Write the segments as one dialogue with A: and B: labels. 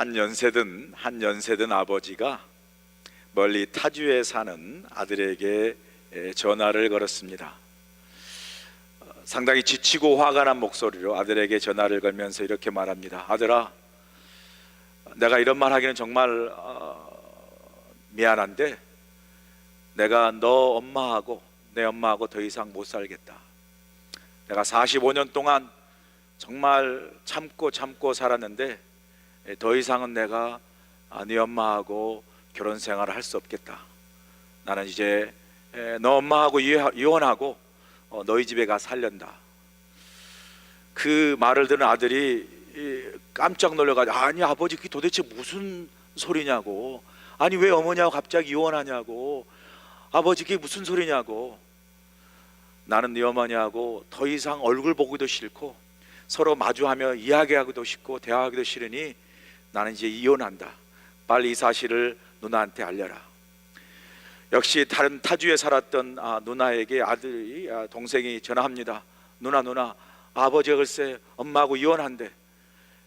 A: 한 연세든 아버지가 멀리 타주에 사는 아들에게 전화를 걸었습니다. 상당히 지치고 화가 난 목소리로 아들에게 전화를 걸면서 이렇게 말합니다. 아들아, 내가 이런 말 하기는 정말 미안한데 내가 너 엄마하고 내 엄마하고 더 이상 못 살겠다. 내가 45년 동안 정말 참고 살았는데 더 이상은 내가 네 엄마하고 결혼 생활을 할 수 없겠다. 나는 이제 너 엄마하고 이혼하고 너희 집에 가 살련다. 그 말을 들은 아들이 깜짝 놀라가지고, 아니 아버지 그게 도대체 무슨 소리냐고, 아니 왜 어머니하고 갑자기 이혼하냐고, 아버지 그게 무슨 소리냐고, 나는 네 어머니하고 더 이상 얼굴 보기도 싫고 서로 마주하며 이야기하기도 싫고 대화하기도 싫으니 나는 이제 이혼한다. 빨리 이 사실을 누나한테 알려라. 역시 다른 타주에 살았던 누나에게 동생이 전화합니다. 누나 아버지가 글쎄 엄마하고 이혼한대.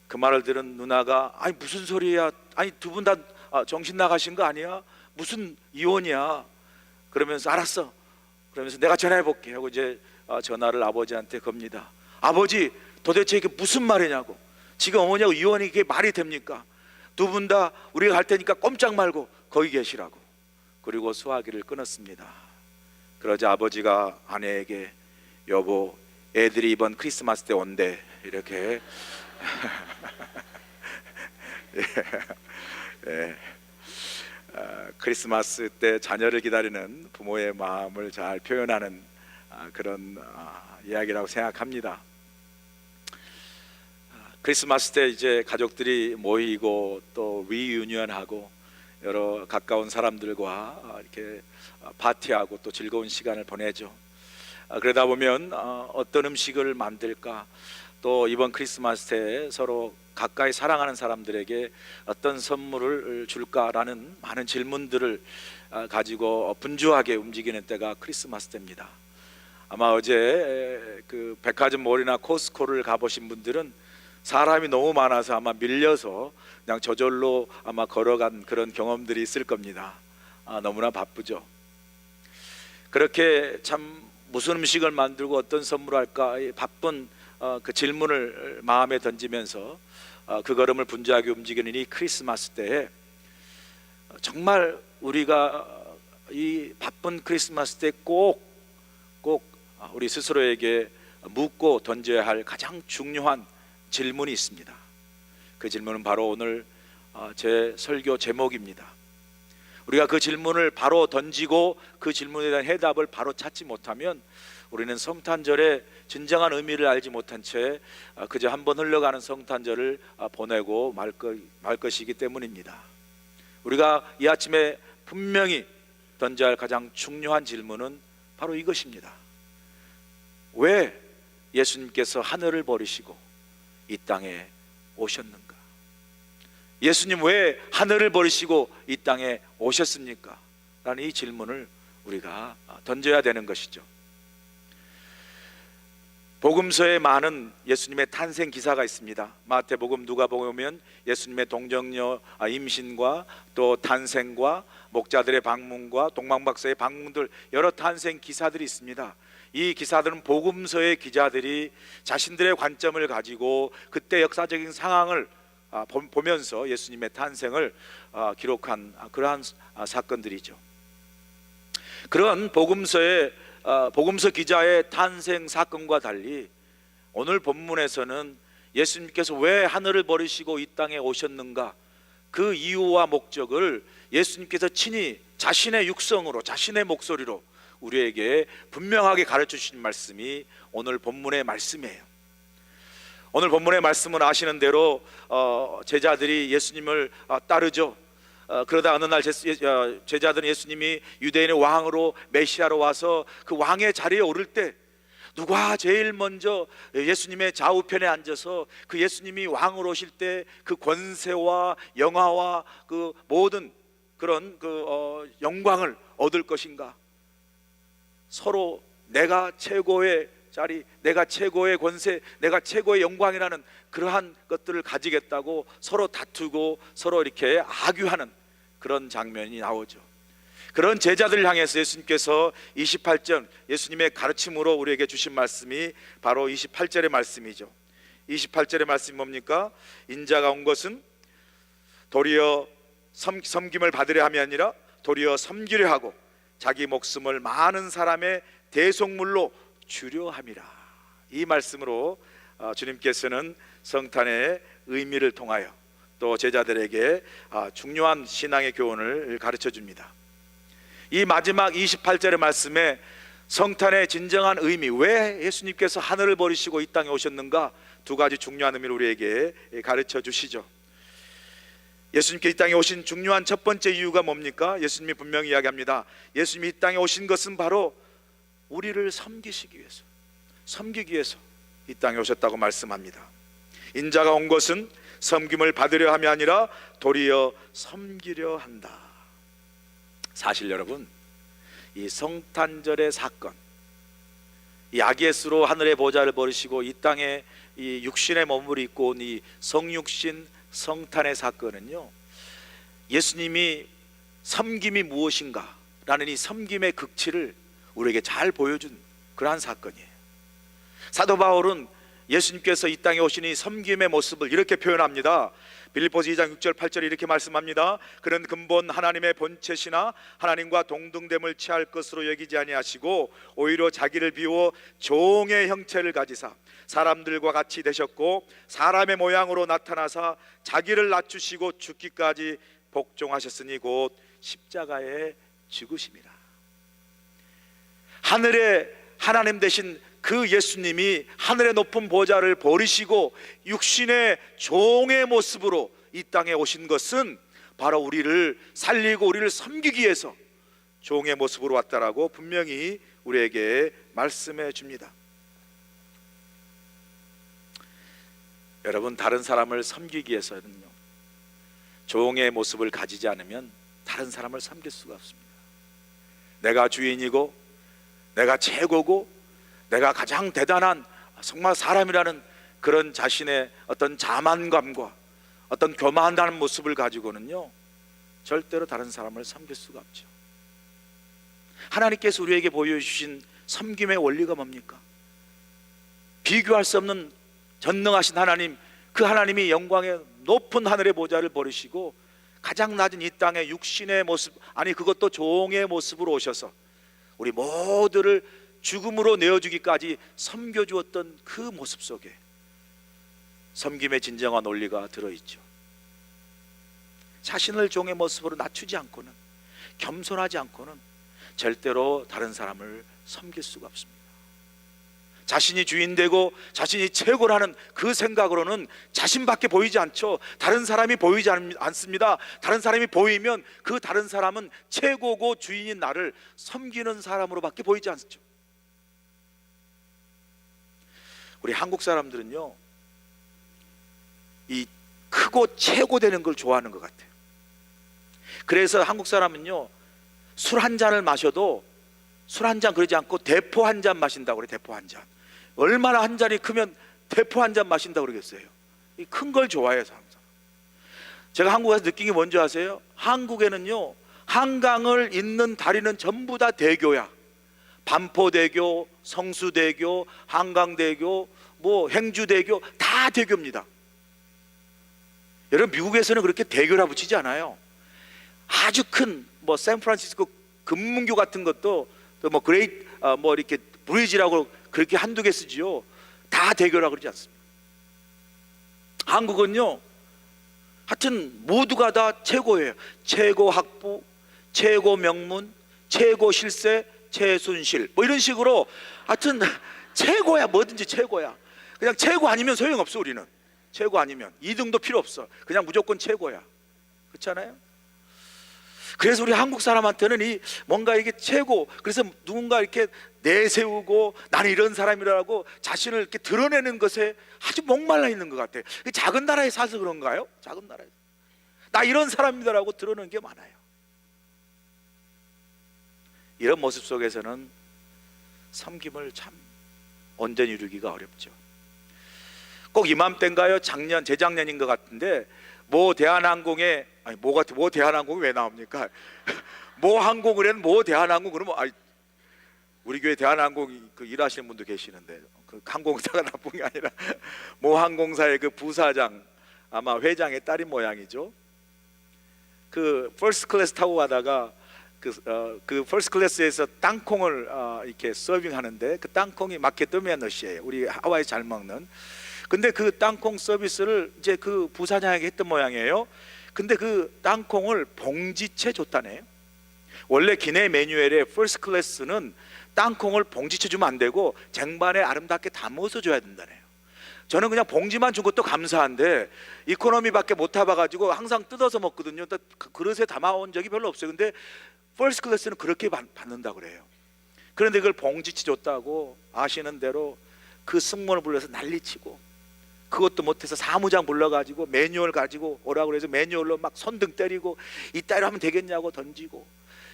A: 그 말을 들은 누나가, 아니 무슨 소리야, 아니 두 분 다 정신 나가신 거 아니야? 무슨 이혼이야? 그러면서 알았어, 그러면서 내가 전화해 볼게 하고 이제 전화를 아버지한테 겁니다. 아버지 도대체 이게 무슨 말이냐고, 지금 어머니하고 이혼이 이게 말이 됩니까? 두 분 다 우리가 갈 테니까 꼼짝 말고 거기 계시라고. 그리고 수화기를 끊었습니다. 그러자 아버지가 아내에게, 여보 애들이 이번 크리스마스 때 온대, 이렇게 예. 크리스마스 때 자녀를 기다리는 부모의 마음을 잘 표현하는 그런 이야기라고 생각합니다. 크리스마스 때 이제 가족들이 모이고 또 리유니언하고 여러 가까운 사람들과 이렇게 파티하고 또 즐거운 시간을 보내죠. 그러다 보면 어떤 음식을 만들까, 또 이번 크리스마스 때 서로 가까이 사랑하는 사람들에게 어떤 선물을 줄까라는 많은 질문들을 가지고 분주하게 움직이는 때가 크리스마스 때입니다. 아마 어제 그 백화점 몰이나 코스코를 가보신 분들은 사람이 너무 많아서 아마 밀려서 그냥 저절로 아마 걸어간 그런 경험들이 있을 겁니다. 너무나 바쁘죠. 그렇게 참 무슨 음식을 만들고 어떤 선물을 할까 바쁜 그 질문을 마음에 던지면서 그 걸음을 분주하게 움직이는 이 크리스마스 때에 정말 우리가 이 바쁜 크리스마스 때 꼭 우리 스스로에게 묻고 던져야 할 가장 중요한 질문이 있습니다. 그 질문은 바로 오늘 제 설교 제목입니다. 우리가 그 질문을 바로 던지고 그 질문에 대한 해답을 바로 찾지 못하면 우리는 성탄절의 진정한 의미를 알지 못한 채 그저 한번 흘러가는 성탄절을 보내고 말 것이기 때문입니다. 우리가 이 아침에 분명히 던져야 할 가장 중요한 질문은 바로 이것입니다. 왜 예수님께서 하늘을 버리시고 이 땅에 오셨는가? 예수님 왜 하늘을 버리시고 이 땅에 오셨습니까? 라는 이 질문을 우리가 던져야 되는 것이죠. 복음서에 많은 예수님의 탄생 기사가 있습니다. 마태복음, 누가복음에 보면 예수님의 동정녀 임신과 또 탄생과 목자들의 방문과 동방박사의 방문들, 여러 탄생 기사들이 있습니다. 이 기사들은 복음서의 기자들이 자신들의 관점을 가지고 그때 역사적인 상황을 보면서 예수님의 탄생을 기록한 그러한 사건들이죠. 그런 복음서 기자의 탄생 사건과 달리 오늘 본문에서는 예수님께서 왜 하늘을 버리시고 이 땅에 오셨는가, 그 이유와 목적을 예수님께서 친히 자신의 육성으로, 자신의 목소리로 우리에게 분명하게 가르쳐 주신 말씀이 오늘 본문의 말씀이에요. 오늘 본문의 말씀은 아시는 대로 제자들이 예수님을 따르죠. 그러다 어느 날 제자들은 예수님이 유대인의 왕으로 메시아로 와서 그 왕의 자리에 오를 때 누가 제일 먼저 예수님의 좌우편에 앉아서 그 예수님이 왕으로 오실 때 그 권세와 영화와 그 모든 그런 영광을 얻을 것인가? 서로 내가 최고의 자리, 내가 최고의 권세, 내가 최고의 영광이라는 그러한 것들을 가지겠다고 서로 다투고 서로 이렇게 악유하는 그런 장면이 나오죠. 그런 제자들을 향해서 예수님께서 28절, 예수님의 가르침으로 우리에게 주신 말씀이 바로 28절의 말씀이죠. 28절의 말씀이 뭡니까? 인자가 온 것은 도리어 섬김을 받으려 함이 아니라 도리어 섬기려 하고 자기 목숨을 많은 사람의 대속물로 주려 함이라. 이 말씀으로 주님께서는 성탄의 의미를 통하여 또 제자들에게 중요한 신앙의 교훈을 가르쳐 줍니다. 이 마지막 28절의 말씀에 성탄의 진정한 의미, 왜 예수님께서 하늘을 버리시고 이 땅에 오셨는가, 두 가지 중요한 의미를 우리에게 가르쳐 주시죠. 예수님께 이 땅에 오신 중요한 첫 번째 이유가 뭡니까? 예수님이 분명히 이야기합니다. 예수님이 이 땅에 오신 것은 바로 우리를 섬기시기 위해서, 섬기기 위해서 이 땅에 오셨다고 말씀합니다. 인자가 온 것은 섬김을 받으려 함이 아니라 도리어 섬기려 한다. 사실 여러분, 이 성탄절의 사건, 이 아기예수로 하늘의 보좌를 버리시고 이 땅에 이 육신의 몸을 입고 온 이 성육신 성탄의 사건은요, 예수님이 섬김이 무엇인가 라는 이 섬김의 극치를 우리에게 잘 보여준 그러한 사건이에요. 사도 바울은 예수님께서 이 땅에 오신 이 섬김의 모습을 이렇게 표현합니다. 빌립보서 2장 6절 8절에 이렇게 말씀합니다. 그는 근본 하나님의 본체시나 하나님과 동등됨을 취할 것으로 여기지 아니하시고 오히려 자기를 비워 종의 형체를 가지사 사람들과 같이 되셨고 사람의 모양으로 나타나사 자기를 낮추시고 죽기까지 복종하셨으니 곧 십자가에 죽으심이라. 하늘의 하나님 되신 그 예수님이 하늘의 높은 보좌를 버리시고 육신의 종의 모습으로 이 땅에 오신 것은 바로 우리를 살리고 우리를 섬기기 위해서 종의 모습으로 왔다라고 분명히 우리에게 말씀해 줍니다. 여러분, 다른 사람을 섬기기 위해서는요, 종의 모습을 가지지 않으면 다른 사람을 섬길 수가 없습니다. 내가 주인이고 내가 최고고 내가 가장 대단한 정말 사람이라는 그런 자신의 어떤 자만감과 어떤 교만하는 모습을 가지고는요, 절대로 다른 사람을 섬길 수가 없죠. 하나님께서 우리에게 보여주신 섬김의 원리가 뭡니까? 비교할 수 없는 전능하신 하나님, 그 하나님이 영광의 높은 하늘의 보좌를 버리시고 가장 낮은 이 땅의 육신의 모습, 아니 그것도 종의 모습으로 오셔서 우리 모두를 죽음으로 내어주기까지 섬겨주었던 그 모습 속에 섬김의 진정한 원리가 들어있죠. 자신을 종의 모습으로 낮추지 않고는, 겸손하지 않고는 절대로 다른 사람을 섬길 수가 없습니다. 자신이 주인되고 자신이 최고라는 그 생각으로는 자신밖에 보이지 않죠. 다른 사람이 보이지 않습니다. 다른 사람이 보이면 그 다른 사람은 최고고 주인인 나를 섬기는 사람으로밖에 보이지 않죠. 우리 한국 사람들은요, 이 크고 최고 되는 걸 좋아하는 것 같아요. 그래서 한국 사람은요, 술 한 잔을 마셔도 술 한 잔 그러지 않고 대포 한 잔 마신다고 그래요. 대포 한 잔. 얼마나 한 잔이 크면 대포 한 잔 마신다고 그러겠어요. 이 큰 걸 좋아해요, 항상. 제가 한국에서 느낀 게 뭔지 아세요? 한국에는요, 한강을 잇는 다리는 전부 다 대교야. 반포대교, 성수대교, 한강대교, 뭐 행주대교, 다 대교입니다. 여러분, 미국에서는 그렇게 대교라 붙이지 않아요. 아주 큰 뭐 샌프란시스코 금문교 같은 것도 또 뭐 그레이트 뭐 이렇게 브리지라고 그렇게 한두 개 쓰지요. 다 대교라 그러지 않습니다. 한국은요, 하여튼 모두가 다 최고예요. 최고 학부, 최고 명문, 최고 실세, 최순실, 뭐 이런 식으로 하여튼 최고야. 뭐든지 최고야. 그냥 최고 아니면 소용없어. 우리는 최고 아니면 2등도 필요 없어. 그냥 무조건 최고야. 그렇잖아요? 그래서 우리 한국 사람한테는 이 뭔가 이게 최고, 그래서 누군가 이렇게 내세우고 나는 이런 사람이라고 자신을 이렇게 드러내는 것에 아주 목말라 있는 것 같아요. 작은 나라에 사서 그런가요? 작은 나라에 나 이런 사람이다라고 드러내는 게 많아요. 이런 모습 속에서는 섬김을 참 온전히 이루기가 어렵죠. 꼭 이맘때인가요? 재작년인 것 같은데 모 대한항공에 모 대한항공이 왜 나옵니까? 모 항공을 모 대한항공 그러면 우리 교회 대한항공 그 일하시는 분도 계시는데 그 항공사가 나쁜 게 아니라 모 항공사의 그 부사장 아마 회장의 딸인 모양이죠. 그 퍼스트 클래스 타고 가다가 그 퍼스트 클래스에서 땅콩을 이렇게 서빙하는데 그 땅콩이 마케도미아넛이에요. 우리 하와이 잘 먹는. 근데 그 땅콩 서비스를 이제 그 부사장에게 했던 모양이에요. 근데 그 땅콩을 봉지채 줬다네요. 원래 기내 매뉴얼에 퍼스트 클래스는 땅콩을 봉지채 주면 안 되고 쟁반에 아름답게 담아서 줘야 된다네요. 저는 그냥 봉지만 준 것도 감사한데 이코노미밖에 못 타봐가지고 항상 뜯어서 먹거든요. 그릇에 담아온 적이 별로 없어요. 근데 퍼스트 클래스는 그렇게 받는다 그래요. 그런데 그걸 봉지채 줬다고 아시는 대로 그 승무원을 불러서 난리치고 그것도 못해서 사무장 불러가지고 매뉴얼 가지고 오라고 그래서 매뉴얼로 막 손등 때리고 이따위로 하면 되겠냐고 던지고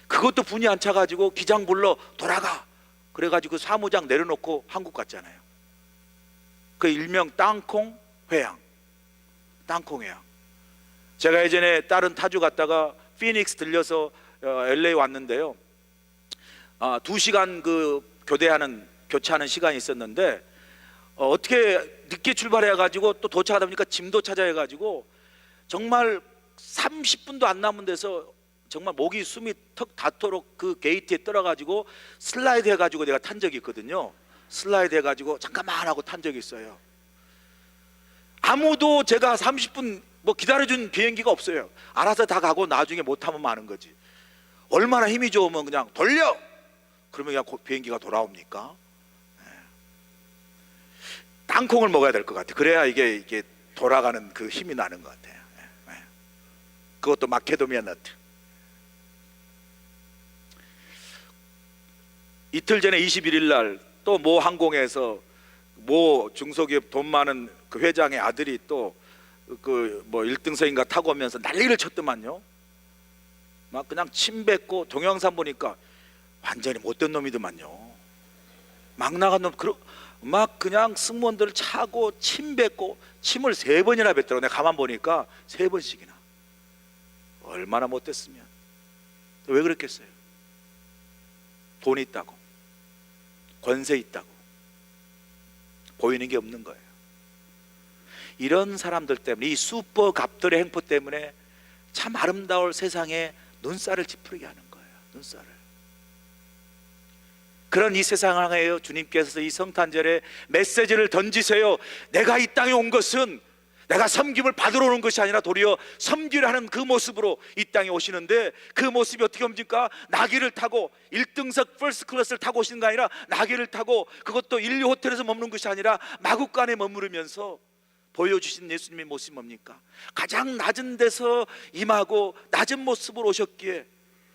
A: 그것도 분이 안 차가지고 기장 불러 돌아가 그래가지고 사무장 내려놓고 한국 갔잖아요. 그 일명 땅콩 회항. 땅콩 회항. 제가 예전에 다른 타주 갔다가 피닉스 들려서 LA 왔는데요. 2시간 그 교차하는 시간이 있었는데 어떻게 늦게 출발해가지고 또 도착하다 보니까 짐도 찾아야 해가지고 정말 30분도 안 남은 데서 정말 목이 숨이 턱 닿도록 그 게이트에 떨어가지고 슬라이드 해가지고 내가 탄 적이 있거든요. 슬라이드 해가지고 잠깐만 하고 탄 적이 있어요. 아무도 제가 30분 뭐 기다려준 비행기가 없어요. 알아서 다 가고 나중에 못하면 마는 거지. 얼마나 힘이 좋으면 그냥 돌려! 그러면 그냥 비행기가 돌아옵니까? 땅콩을 먹어야 될 것 같아요. 그래야 이게 돌아가는 그 힘이 나는 것 같아요. 그것도 마케도미아 너트. 이틀 전에 21일 날 또 모 항공에서 모 중소기업 돈 많은 그 회장의 아들이 또 그 뭐 1등석인가 타고 오면서 난리를 쳤더만요. 막 그냥 침 뱉고 동영상 보니까 완전히 못된 놈이더만요. 막 나간 놈 막 그냥 승무원들을 차고 침 뱉고 침을 3번이나 뱉더라고. 내가 가만 보니까 3번씩이나. 얼마나 못됐으면. 왜 그랬겠어요? 돈이 있다고, 권세 있다고, 보이는 게 없는 거예요. 이런 사람들 때문에, 이 슈퍼 갑들의 행포 때문에 참 아름다울 세상에 눈살을 찌푸리게 하는 거예요. 눈살을. 그런 이 세상에 주님께서 이 성탄절에 메시지를 던지세요. 내가 이 땅에 온 것은 내가 섬김을 받으러 오는 것이 아니라 도리어 섬기려 하는 그 모습으로 이 땅에 오시는데, 그 모습이 어떻게 옵니까? 나귀를 타고 1등석 퍼스트 클래스를 타고 오시는 게 아니라 나귀를 타고, 그것도 1, 2 호텔에서 머무는 것이 아니라 마국간에 머무르면서 보여주신 예수님의 모습이 뭡니까? 가장 낮은 데서 임하고 낮은 모습으로 오셨기에,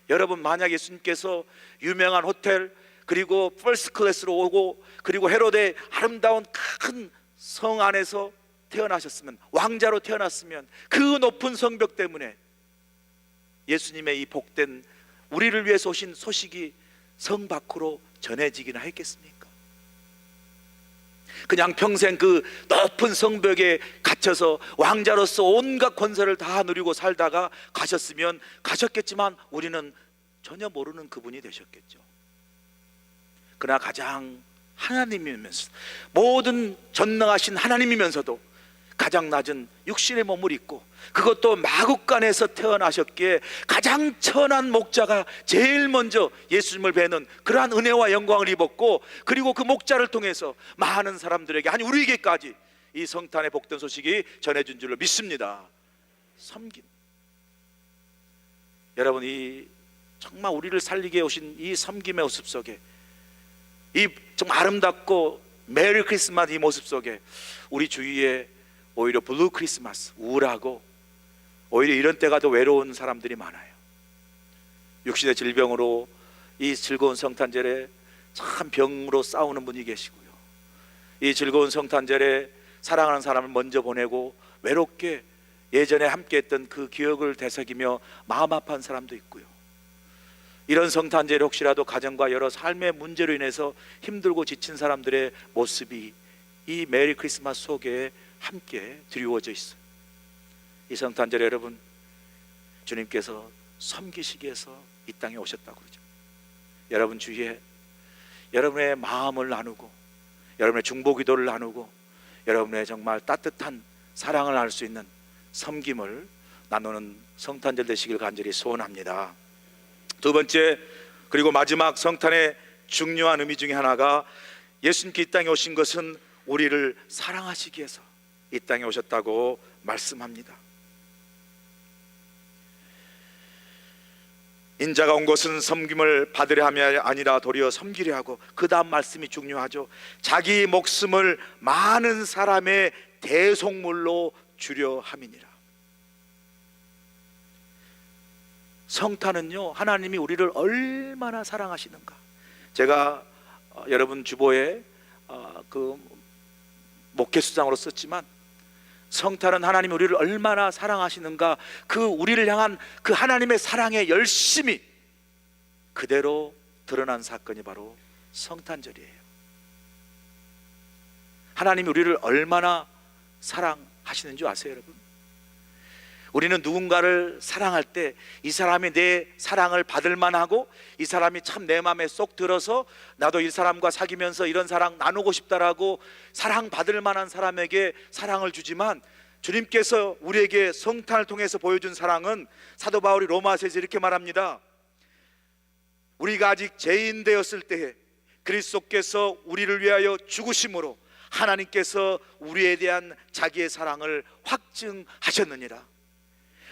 A: 여러분 만약 예수님께서 유명한 호텔 그리고 퍼스트 클래스로 오고 그리고 헤로데 아름다운 큰 성 안에서 태어나셨으면, 왕자로 태어났으면 그 높은 성벽 때문에 예수님의 이 복된 우리를 위해서 오신 소식이 성 밖으로 전해지기나 했겠습니까? 그냥 평생 그 높은 성벽에 갇혀서 왕자로서 온갖 권세를 다 누리고 살다가 가셨으면 가셨겠지만 우리는 전혀 모르는 그분이 되셨겠죠. 그러나 가장 하나님이면서, 모든 전능하신 하나님이면서도 가장 낮은 육신의 몸을 입고, 그것도 마국간에서 태어나셨기에 가장 천한 목자가 제일 먼저 예수님을 뵈는 그러한 은혜와 영광을 입었고, 그리고 그 목자를 통해서 많은 사람들에게, 아니 우리에게까지 이 성탄의 복된 소식이 전해준 줄로 믿습니다. 섬김. 여러분, 이 정말 우리를 살리게 오신 이 섬김의 모습 속에, 이 정말 아름답고 메리 크리스마스 이 모습 속에 우리 주위에 오히려 블루 크리스마스, 우울하고 오히려 이런 때가 더 외로운 사람들이 많아요. 육신의 질병으로 이 즐거운 성탄절에 참 병으로 싸우는 분이 계시고요, 이 즐거운 성탄절에 사랑하는 사람을 먼저 보내고 외롭게 예전에 함께했던 그 기억을 되새기며 마음 아파한 사람도 있고요. 이런 성탄절에 혹시라도 가정과 여러 삶의 문제로 인해서 힘들고 지친 사람들의 모습이 이 메리 크리스마스 속에 함께 드리워져 있어요. 이 성탄절에 여러분, 주님께서 섬기시기 위해서 이 땅에 오셨다고 그러죠. 여러분 주위에 여러분의 마음을 나누고, 여러분의 중보기도를 나누고, 여러분의 정말 따뜻한 사랑을 나눌 수 있는 섬김을 나누는 성탄절 되시길 간절히 소원합니다. 두 번째, 그리고 마지막 성탄의 중요한 의미 중에 하나가, 예수님께 이 땅에 오신 것은 우리를 사랑하시기 위해서 이 땅에 오셨다고 말씀합니다. 인자가 온 것은 섬김을 받으려 함이 아니라 도리어 섬기려 하고, 그 다음 말씀이 중요하죠. 자기 목숨을 많은 사람의 대속물로 주려 함이니라. 성탄은요, 하나님이 우리를 얼마나 사랑하시는가. 제가 여러분 주보에 그 목회수장으로 썼지만, 성탄은 하나님이 우리를 얼마나 사랑하시는가, 그 우리를 향한 그 하나님의 사랑의 열심이 그대로 드러난 사건이 바로 성탄절이에요. 하나님이 우리를 얼마나 사랑하시는 줄 아세요, 여러분? 우리는 누군가를 사랑할 때 이 사람이 내 사랑을 받을 만하고, 이 사람이 참 내 마음에 쏙 들어서 나도 이 사람과 사귀면서 이런 사랑 나누고 싶다라고 사랑받을 만한 사람에게 사랑을 주지만, 주님께서 우리에게 성탄을 통해서 보여준 사랑은 사도 바울이 로마서에서 이렇게 말합니다. 우리가 아직 죄인 되었을 때에 그리스도께서 우리를 위하여 죽으심으로 하나님께서 우리에 대한 자기의 사랑을 확증하셨느니라.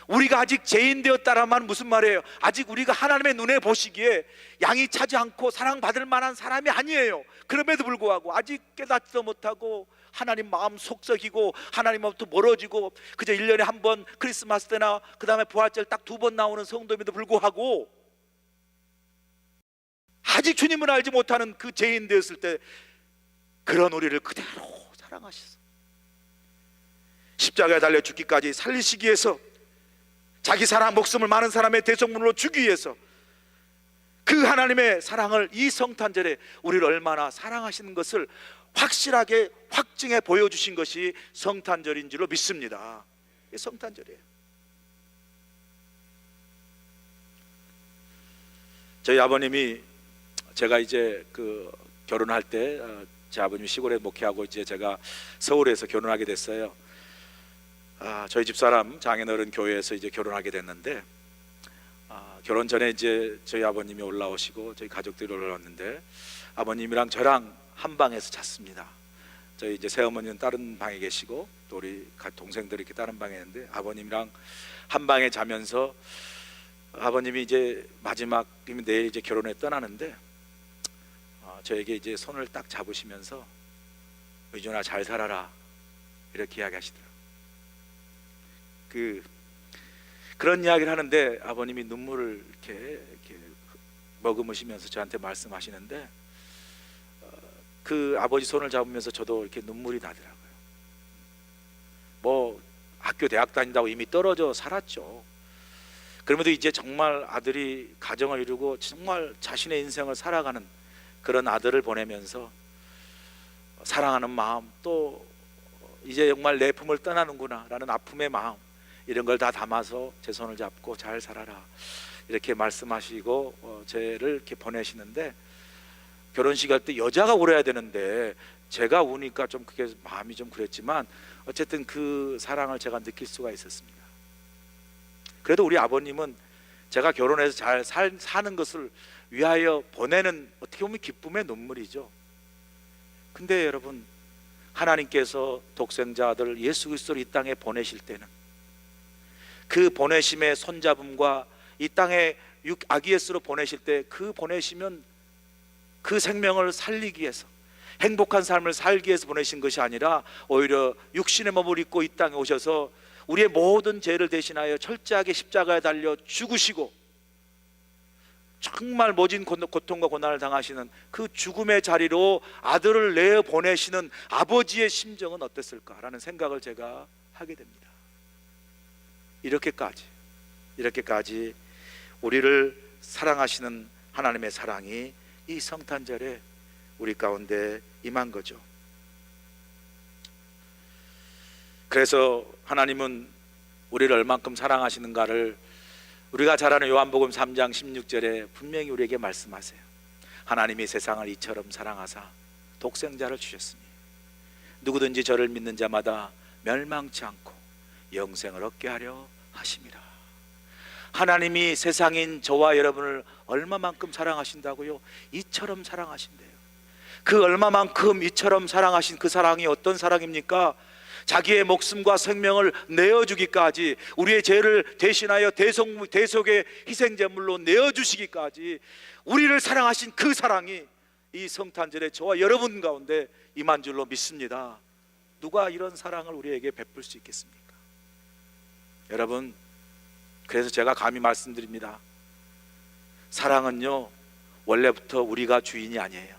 A: 우리가 아직 죄인 되었다란 말은 무슨 말이에요? 아직 우리가 하나님의 눈에 보시기에 양이 차지 않고 사랑받을 만한 사람이 아니에요. 그럼에도 불구하고 아직 깨닫지도 못하고 하나님 마음 속썩이고 하나님으로부터 멀어지고, 그저 1년에 한 번 크리스마스 때나 그 다음에 부활절 딱 2번 나오는 성도임에도 불구하고 아직 주님을 알지 못하는 그 죄인 되었을 때 그런 우리를 그대로 사랑하셨어. 십자가에 달려 죽기까지 살리시기 위해서, 자기 사랑 목숨을 많은 사람의 대속물로 주기 위해서 그 하나님의 사랑을 이 성탄절에 우리를 얼마나 사랑하시는 것을 확실하게 확증해 보여주신 것이 성탄절인 줄로 믿습니다. 이게 성탄절이에요. 저희 아버님이, 제가 이제 그 결혼할 때 제 아버님이 시골에 목회하고 이제 제가 서울에서 결혼하게 됐어요. 저희 집사람 장인어른 교회에서 이제 결혼하게 됐는데, 결혼 전에 이제 저희 아버님이 올라오시고 저희 가족들이 올라왔는데, 아버님이랑 저랑 한 방에서 잤습니다. 저희 이제 새어머니는 다른 방에 계시고 또 우리 동생들이 이렇게 다른 방에 있는데, 아버님이랑 한 방에 자면서 아버님이 이제 마지막이면 내일 이제 결혼에 떠나는데 저에게 이제 손을 딱 잡으시면서 의준아 잘 살아라 이렇게 이야기하시더라고요. 그런 이야기를 하는데 아버님이 눈물을 이렇게 머금으시면서 저한테 말씀하시는데, 그 아버지 손을 잡으면서 저도 이렇게 눈물이 나더라고요. 뭐 학교 대학 다닌다고 이미 떨어져 살았죠. 그럼에도 이제 정말 아들이 가정을 이루고 정말 자신의 인생을 살아가는 그런 아들을 보내면서 사랑하는 마음, 또 이제 정말 내 품을 떠나는구나 라는 아픔의 마음, 이런 걸 다 담아서 제 손을 잡고 잘 살아라 이렇게 말씀하시고 저를 이렇게 보내시는데, 결혼식 할 때 여자가 울어야 되는데 제가 우니까 좀 그게 마음이 좀 그랬지만 어쨌든 그 사랑을 제가 느낄 수가 있었습니다. 그래도 우리 아버님은 제가 결혼해서 잘 사는 것을 위하여 보내는, 어떻게 보면 기쁨의 눈물이죠. 근데 여러분, 하나님께서 독생자 아들 예수 그리스도를 이 땅에 보내실 때는 그 보내심의 손잡음과 이 땅에 아기 예수로 보내실 때 그 보내시면 그 생명을 살리기 위해서, 행복한 삶을 살기 위해서 보내신 것이 아니라 오히려 육신의 몸을 입고 이 땅에 오셔서 우리의 모든 죄를 대신하여 철저하게 십자가에 달려 죽으시고 정말 모진 고통과 고난을 당하시는 그 죽음의 자리로 아들을 내어 보내시는 아버지의 심정은 어땠을까라는 생각을 제가 하게 됩니다. 이렇게까지 우리를 사랑하시는 하나님의 사랑이 이 성탄절에 우리 가운데 임한 거죠. 그래서 하나님은 우리를 얼만큼 사랑하시는가를 우리가 잘 아는 요한복음 3장 16절에 분명히 우리에게 말씀하세요. 하나님이 세상을 이처럼 사랑하사 독생자를 주셨으니 누구든지 저를 믿는 자마다 멸망치 않고 영생을 얻게 하려 하심이라. 하나님이 세상인 저와 여러분을 얼마만큼 사랑하신다고요? 이처럼 사랑하신대요. 그 얼마만큼 이처럼 사랑하신 그 사랑이 어떤 사랑입니까? 자기의 목숨과 생명을 내어주기까지, 우리의 죄를 대신하여 대속의 희생제물로 내어주시기까지 우리를 사랑하신 그 사랑이 이 성탄절에 저와 여러분 가운데 임한 줄로 믿습니다. 누가 이런 사랑을 우리에게 베풀 수 있겠습니까? 여러분, 그래서 제가 감히 말씀드립니다. 사랑은요, 원래부터 우리가 주인이 아니에요.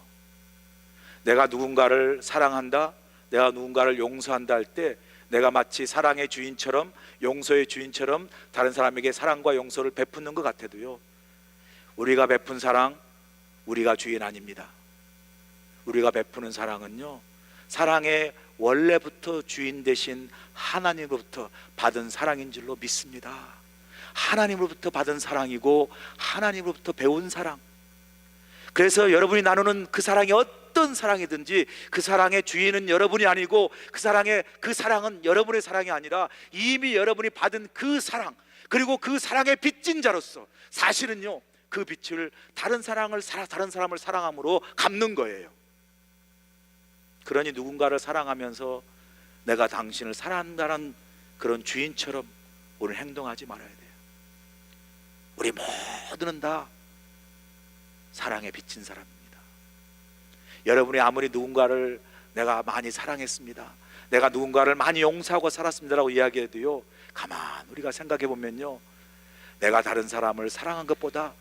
A: 내가 누군가를 사랑한다, 내가 누군가를 용서한다 할 때 내가 마치 사랑의 주인처럼, 용서의 주인처럼 다른 사람에게 사랑과 용서를 베푸는 것 같아도요, 우리가 베푼 사랑, 우리가 주인 아닙니다. 우리가 베푸는 사랑은요, 사랑의 원래부터 주인 되신 하나님으로부터 받은 사랑인 줄로 믿습니다. 하나님으로부터 받은 사랑이고 하나님으로부터 배운 사랑. 그래서 여러분이 나누는 그 사랑이 어떤 사랑이든지 그 사랑의 주인은 여러분이 아니고 그 사랑은 여러분의 사랑이 아니라 이미 여러분이 받은 그 사랑, 그리고 그 사랑의 빚진 자로서 사실은요, 그 빛을 다른 사람을 사랑함으로 갚는 거예요. 그러니 누군가를 사랑하면서 내가 당신을 사랑한다는 그런 주인처럼 오늘 행동하지 말아야 돼요. 우리 모두는 다 사랑에 빚진 사람입니다. 여러분이 아무리 누군가를 내가 많이 사랑했습니다, 내가 누군가를 많이 용서하고 살았습니다라고 이야기해도요, 가만 우리가 생각해 보면요, 내가 다른 사람을 사랑한 것보다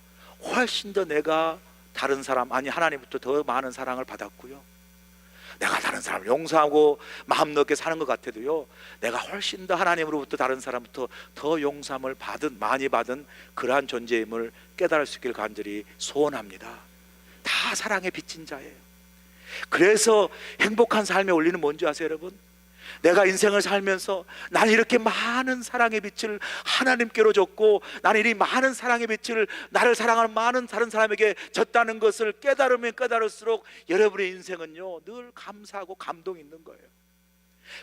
A: 훨씬 더 내가 다른 사람, 하나님부터 더 많은 사랑을 받았고요, 내가 다른 사람을 용서하고 마음 넓게 사는 것 같아도요, 내가 훨씬 더 하나님으로부터 다른 사람부터 더 용서함을 많이 받은 그러한 존재임을 깨달을 수 있기를 간절히 소원합니다. 다 사랑에 빚진 자예요. 그래서 행복한 삶의 원리는 뭔지 아세요, 여러분? 내가 인생을 살면서 나는 이렇게 많은 사랑의 빛을 하나님께로 줬고, 나는 이 많은 사랑의 빛을 나를 사랑하는 많은 다른 사람에게 줬다는 것을 깨달으면 깨달을수록 여러분의 인생은요, 늘 감사하고 감동이 있는 거예요.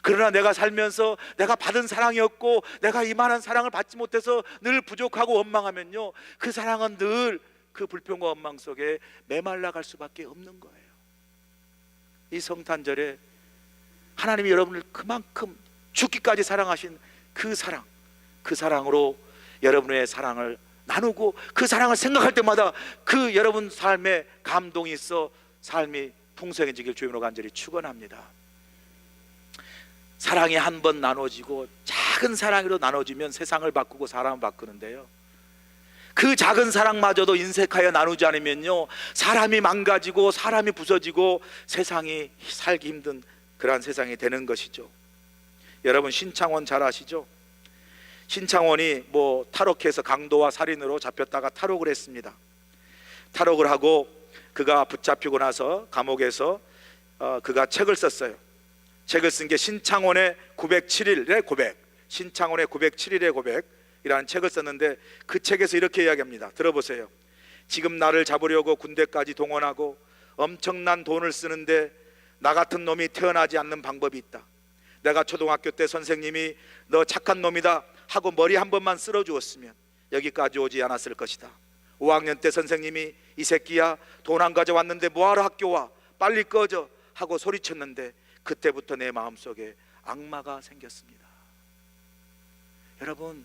A: 그러나 내가 살면서 내가 받은 사랑이 없고 내가 이만한 사랑을 받지 못해서 늘 부족하고 원망하면요, 그 사랑은 늘 그 불평과 원망 속에 메말라 갈 수밖에 없는 거예요. 이 성탄절에 하나님이 여러분을 그만큼 죽기까지 사랑하신 그 사랑, 그 사랑으로 여러분의 사랑을 나누고 그 사랑을 생각할 때마다 그 여러분 삶에 감동이 있어 삶이 풍성해지길 주님으로 간절히 축원합니다. 사랑이 한 번 나눠지고 작은 사랑으로 나눠지면 세상을 바꾸고 사람을 바꾸는데요, 그 작은 사랑마저도 인색하여 나누지 않으면요, 사람이 망가지고 사람이 부서지고 세상이 살기 힘든 그러한 세상이 되는 것이죠. 여러분, 신창원 잘 아시죠? 신창원이 탈옥해서 강도와 살인으로 잡혔다가 탈옥을 했습니다. 탈옥을 하고 그가 붙잡히고 나서 감옥에서 그가 책을 썼어요. 책을 쓴 게 신창원의 907일의 고백, 신창원의 907일의 고백이라는 책을 썼는데, 그 책에서 이렇게 이야기합니다. 들어보세요. 지금 나를 잡으려고 군대까지 동원하고 엄청난 돈을 쓰는데 나 같은 놈이 태어나지 않는 방법이 있다. 내가 초등학교 때 선생님이 너 착한 놈이다 하고 머리 한 번만 쓸어 주었으면 여기까지 오지 않았을 것이다. 5학년 때 선생님이 이 새끼야 돈 안 가져왔는데 뭐하러 학교 와, 빨리 꺼져 하고 소리쳤는데 그때부터 내 마음속에 악마가 생겼습니다. 여러분,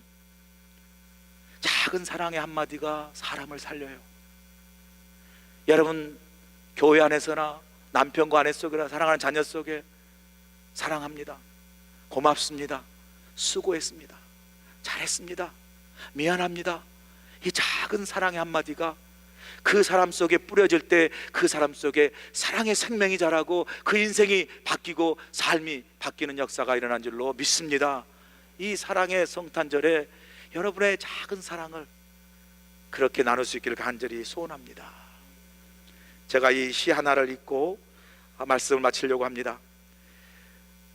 A: 작은 사랑의 한마디가 사람을 살려요. 여러분, 교회 안에서나 남편과 아내 속이나 사랑하는 자녀 속에 사랑합니다, 고맙습니다, 수고했습니다, 잘했습니다, 미안합니다, 이 작은 사랑의 한마디가 그 사람 속에 뿌려질 때 그 사람 속에 사랑의 생명이 자라고 그 인생이 바뀌고 삶이 바뀌는 역사가 일어난 줄로 믿습니다. 이 사랑의 성탄절에 여러분의 작은 사랑을 그렇게 나눌 수 있기를 간절히 소원합니다. 제가 이 시 하나를 읽고 말씀을 마치려고 합니다.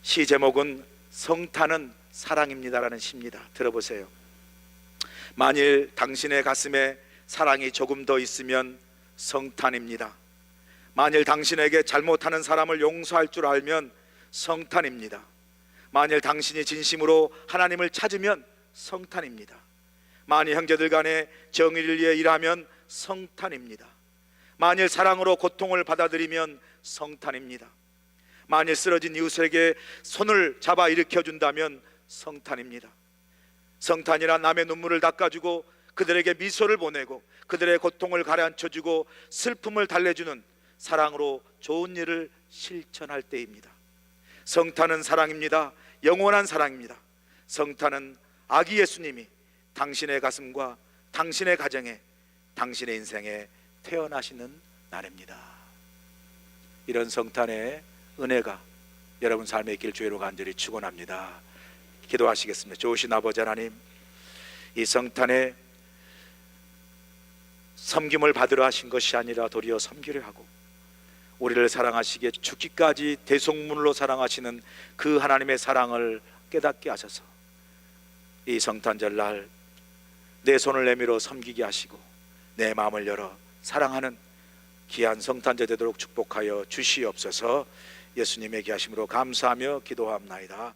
A: 시 제목은 성탄은 사랑입니다라는 시입니다. 들어보세요. 만일 당신의 가슴에 사랑이 조금 더 있으면 성탄입니다. 만일 당신에게 잘못하는 사람을 용서할 줄 알면 성탄입니다. 만일 당신이 진심으로 하나님을 찾으면 성탄입니다. 만일 형제들 간에 정의를 위해 일하면 성탄입니다. 만일 사랑으로 고통을 받아들이면 성탄입니다. 만일 쓰러진 이웃에게 손을 잡아 일으켜준다면 성탄입니다. 성탄이란 남의 눈물을 닦아주고 그들에게 미소를 보내고 그들의 고통을 가라앉혀주고 슬픔을 달래주는 사랑으로 좋은 일을 실천할 때입니다. 성탄은 사랑입니다. 영원한 사랑입니다. 성탄은 아기 예수님이 당신의 가슴과 당신의 가정에, 당신의 인생에 태어나시는 날입니다. 이런 성탄의 은혜가 여러분 삶에 있길 주의로 간절히 축원합니다. 기도하시겠습니다. 좋으신 아버지 하나님, 이 성탄에 섬김을 받으러 하신 것이 아니라 도리어 섬기려 하고 우리를 사랑하시기에 죽기까지 대속문으로 사랑하시는 그 하나님의 사랑을 깨닫게 하셔서 이 성탄절날 내 손을 내밀어 섬기게 하시고 내 마음을 열어 사랑하는 귀한 성탄절 되도록 축복하여 주시옵소서. 예수님의 귀하심으로 감사하며 기도합나이다.